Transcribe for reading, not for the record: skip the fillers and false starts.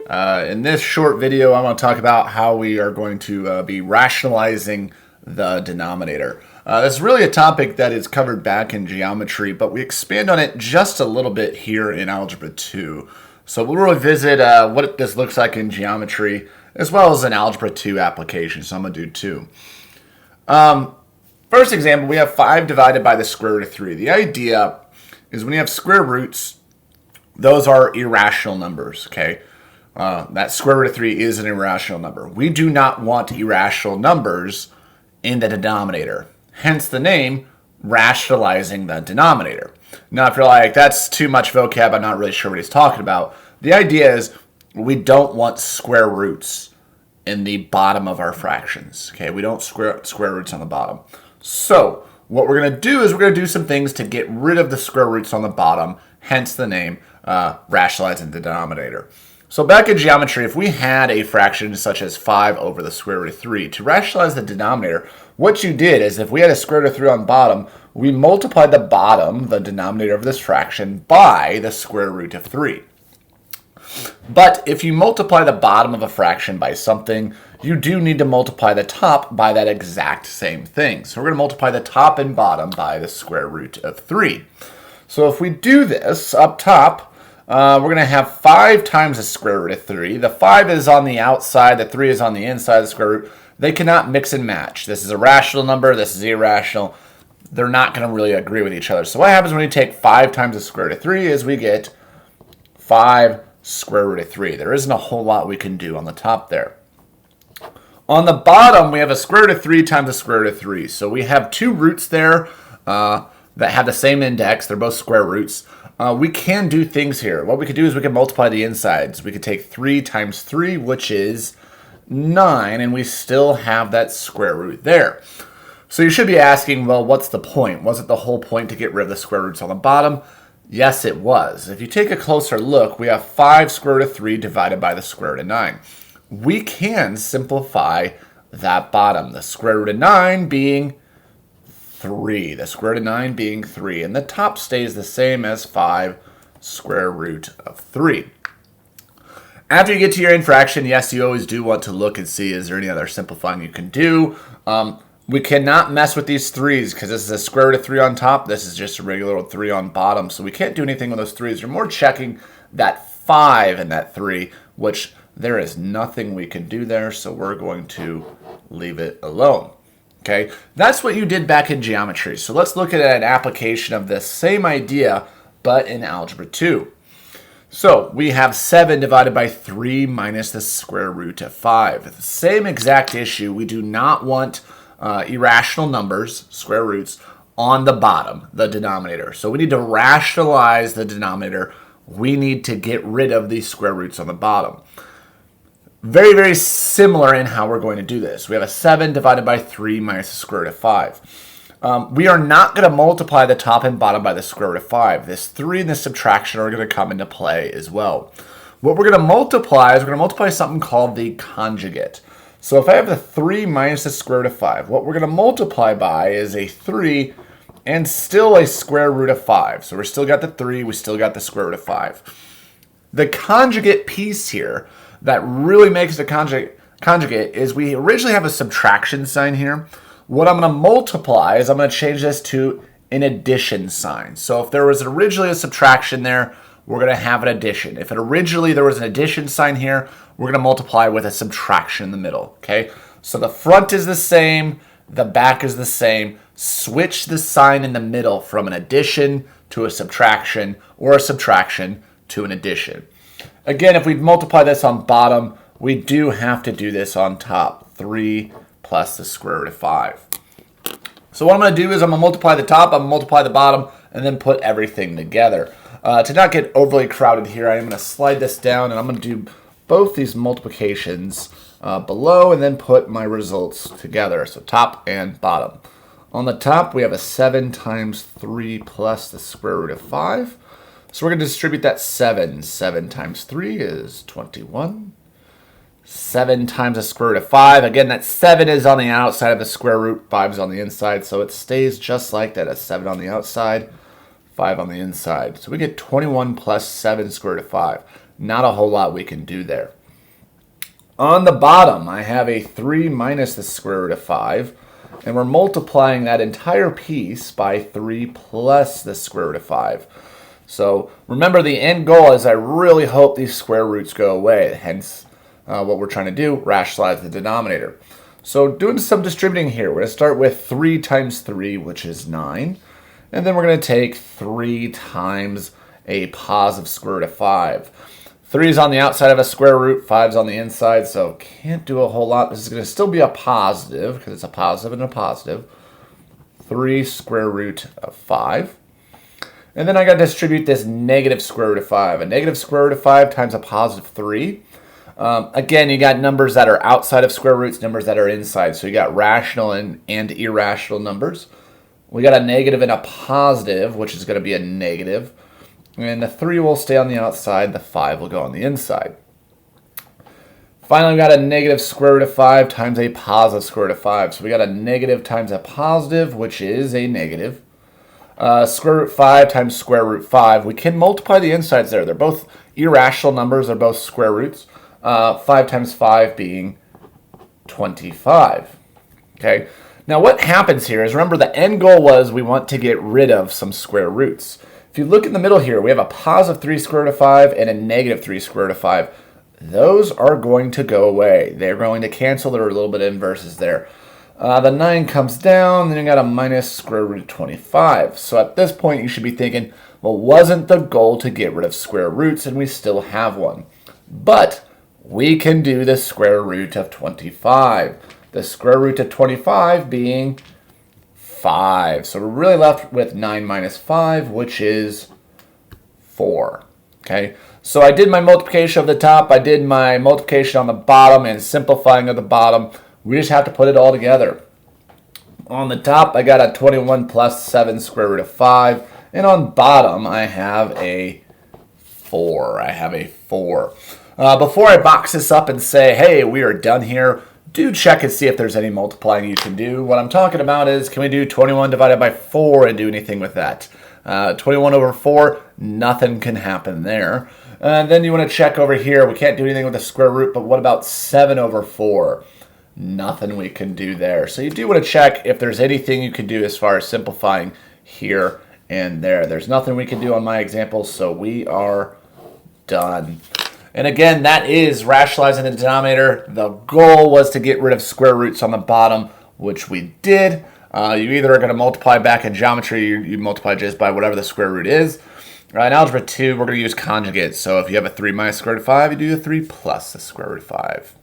In this short video, I'm going to talk about how we are going to be rationalizing the denominator. This is really a topic that is covered back in geometry, but we expand on it just a little bit here in Algebra 2. So we'll revisit what this looks like in geometry, as well as an Algebra 2 application, so I'm going to do two. First example, we have 5 divided by the square root of 3. The idea is when you have square roots, those are irrational numbers, okay? That square root of 3 is an irrational number. We do not want irrational numbers in the denominator. Hence the name, rationalizing the denominator. Now, if you're like, that's too much vocab, I'm not really sure what he's talking about. The idea is we don't want square roots in the bottom of our fractions. Okay, we don't square roots on the bottom. So what we're going to do is we're going to do some things to get rid of the square roots on the bottom, hence the name, rationalizing the denominator. So back in geometry, if we had a fraction such as 5 over the square root of 3, to rationalize the denominator, what you did is if we had a square root of 3 on the bottom, we multiplied the bottom, the denominator of this fraction, by the square root of 3. But if you multiply the bottom of a fraction by something, you do need to multiply the top by that exact same thing. So we're going to multiply the top and bottom by the square root of 3. So if we do this up top, we're going to have 5 times the square root of 3. The 5 is on the outside, the 3 is on the inside of the square root. They cannot mix and match. This is a rational number, this is irrational. They're not going to really agree with each other. So what happens when you take 5 times the square root of 3 is we get 5 square root of 3. There isn't a whole lot we can do on the top there. On the bottom, we have a square root of 3 times the square root of 3. So we have two roots there that have the same index. They're both square roots. We can do things here. What we could do is we can multiply the insides. We could take 3 times 3, which is 9, and we still have that square root there. So you should be asking, well, what's the point? Was it the whole point to get rid of the square roots on the bottom? Yes, it was. If you take a closer look, we have 5 square root of 3 divided by the square root of 9. We can simplify that bottom, the square root of 9 being 3. The square root of 9 being 3. And the top stays the same as 5 square root of 3. After you get to your end fraction, yes, you always do want to look and see, is there any other simplifying you can do? We cannot mess with these 3's because this is a square root of 3 on top. This is just a regular old 3 on bottom. So we can't do anything with those 3's. You're more checking that 5 and that 3, which there is nothing we can do there. So we're going to leave it alone. Okay, that's what you did back in geometry. So let's look at an application of this same idea, but in Algebra 2. So we have 7 divided by 3 minus the square root of 5. The same exact issue. We do not want irrational numbers, square roots, on the bottom, the denominator. So we need to rationalize the denominator. We need to get rid of these square roots on the bottom. Very, very similar in how we're going to do this. We have a 7 divided by 3 minus the square root of 5. We are not going to multiply the top and bottom by the square root of 5. This 3 and the subtraction are going to come into play as well. What we're going to multiply is we're going to multiply something called the conjugate. So if I have the 3 minus the square root of 5, what we're going to multiply by is a 3 and still a square root of 5. So we're still got the 3, we still got the square root of 5. The conjugate piece here that really makes the conjugate is we originally have a subtraction sign here. What I'm going to multiply is I'm going to change this to an addition sign. So if there was originally a subtraction there, we're going to have an addition. If originally there was an addition sign here, we're going to multiply with a subtraction in the middle, okay? So the front is the same, the back is the same. Switch the sign in the middle from an addition to a subtraction, or a subtraction to an addition. Again, if we multiply this on bottom, we do have to do this on top. 3 plus the square root of 5. So what I'm going to do is I'm going to multiply the top, I'm going to multiply the bottom, and then put everything together. To not get overly crowded here, I'm going to slide this down, and I'm going to do both these multiplications below, and then put my results together. So top and bottom. On the top, we have a 7 times 3 plus the square root of 5. So we're going to distribute that 7. 7 times 3 is 21. 7 times the square root of 5. Again, that 7 is on the outside of the square root, 5 is on the inside, so it stays just like that. A 7 on the outside, 5 on the inside. So we get 21 plus 7 square root of 5. Not a whole lot we can do there. On the bottom, I have a 3 minus the square root of 5, and we're multiplying that entire piece by 3 plus the square root of 5. So remember, the end goal is I really hope these square roots go away, hence what we're trying to do, rationalize the denominator. So doing some distributing here, we're going to start with 3 times 3, which is 9, and then we're going to take 3 times a positive square root of 5. 3 is on the outside of a square root, 5 is on the inside, so can't do a whole lot. This is going to still be a positive, because it's a positive and a positive. 3 square root of 5. And then I got to distribute this negative square root of 5. A negative square root of 5 times a positive 3. Again, you got numbers that are outside of square roots, numbers that are inside. So you got rational and irrational numbers. We got a negative and a positive, which is going to be a negative. And the 3 will stay on the outside, the 5 will go on the inside. Finally, we got a negative square root of 5 times a positive square root of 5. So we got a negative times a positive, which is a negative. Square root 5 times square root 5. We can multiply the insides there. They're both irrational numbers. They're both square roots. 5 times 5 being 25. Okay. Now what happens here is, remember, the end goal was we want to get rid of some square roots. If you look in the middle here, we have a positive 3 square root of 5 and a negative 3 square root of 5. Those are going to go away. They're going to cancel. There are a little bit of inverses there. The 9 comes down, then you got a minus square root of 25. So at this point, you should be thinking, well, wasn't the goal to get rid of square roots, and we still have one? But we can do the square root of 25. The square root of 25 being 5. So we're really left with 9 minus 5, which is 4. Okay, so I did my multiplication of the top, I did my multiplication on the bottom, and simplifying of the bottom. We just have to put it all together. On the top, I got a 21 plus 7 square root of 5, and on bottom, I have a 4. Before I box this up and say, hey, we are done here, do check and see if there's any multiplying you can do. What I'm talking about is, can we do 21 divided by 4 and do anything with that? 21 over 4, nothing can happen there. Then you want to check over here. We can't do anything with the square root, but what about 7 over 4? Nothing we can do there. So you do want to check if there's anything you can do as far as simplifying here and there. There's nothing we can do on my example, so we are done. And again, that is rationalizing the denominator. The goal was to get rid of square roots on the bottom, which we did. You either are going to multiply back in geometry, you multiply just by whatever the square root is. In Algebra 2, we're going to use conjugates. So if you have a 3 minus square root of 5, you do a 3 plus the square root of 5.